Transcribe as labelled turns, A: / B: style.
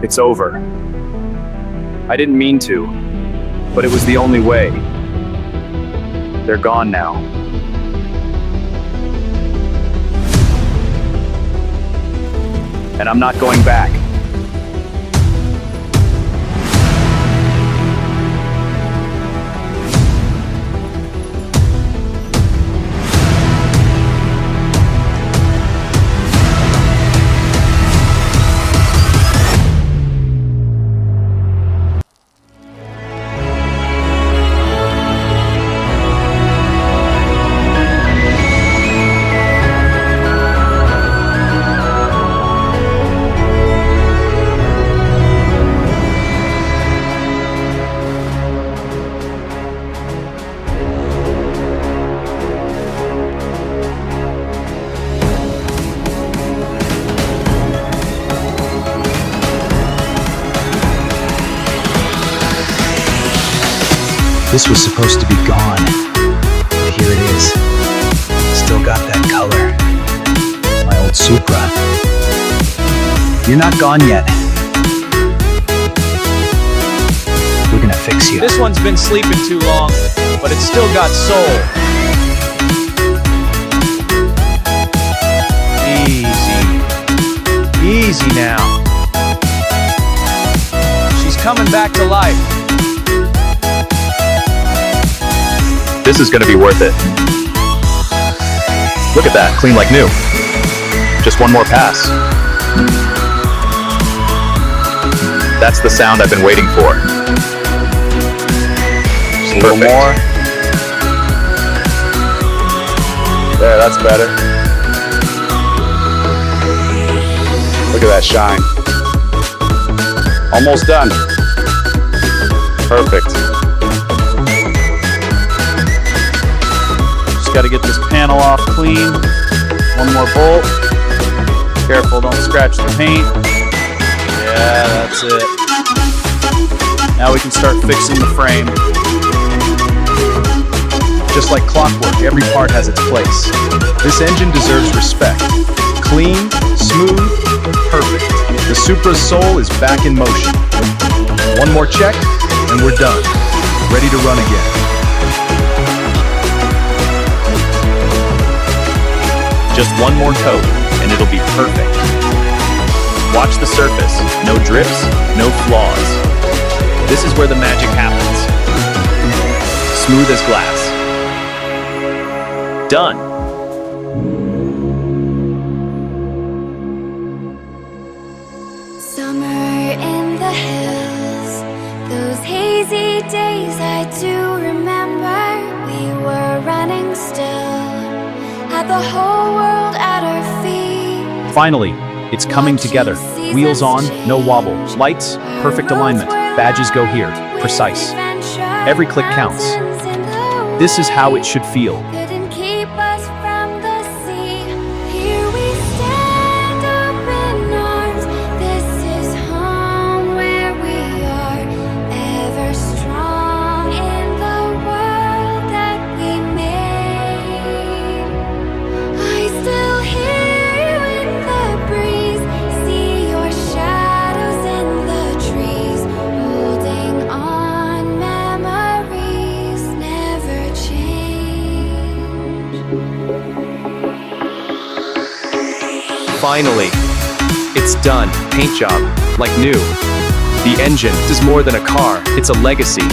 A: It's over. I didn't mean to, but it was the only way. They're gone now. And I'm not going back.
B: This was supposed to be gone, but here it is. Still got that color. My old Supra. You're not gone yet. We're gonna fix you.
C: This one's been sleeping too long, but it's still got soul. Easy. Easy now. She's coming back to life.
A: This is gonna be worth it. Look at that, clean like new. Just one more pass. That's the sound I've been waiting for. Just a little more. There, that's better. Look at that shine. Almost done. Perfect. Got to get this panel off clean. One more bolt. Careful, don't scratch the paint. Yeah, that's it. Now we can start fixing the frame.
B: Just like clockwork, every part has its place. This engine deserves respect. Clean, smooth, perfect. The Supra's soul is back in motion. One more check, and we're done. Ready to run again.
A: Just one more coat, and it'll be perfect. Watch the surface. No drips, no flaws. This is where the magic happens. Smooth as glass. Done.
D: Summer in the hills, those hazy days I do remember. We were running still, had the whole world at our feet.
B: Finally, it's coming together. Wheels on, no wobble. Lights, perfect alignment. Badges go here, precise. Every click counts. This is how it should feel.
D: Couldn't keep us from the sea. Here we stand open arms. This is home where we are, ever strong in the world that we made. I still hear you in the breeze, see your shadows in the trees, holding on, memories never change.
C: Finally, it's done. Paint job, like new. The engine is more than a car, it's a legacy.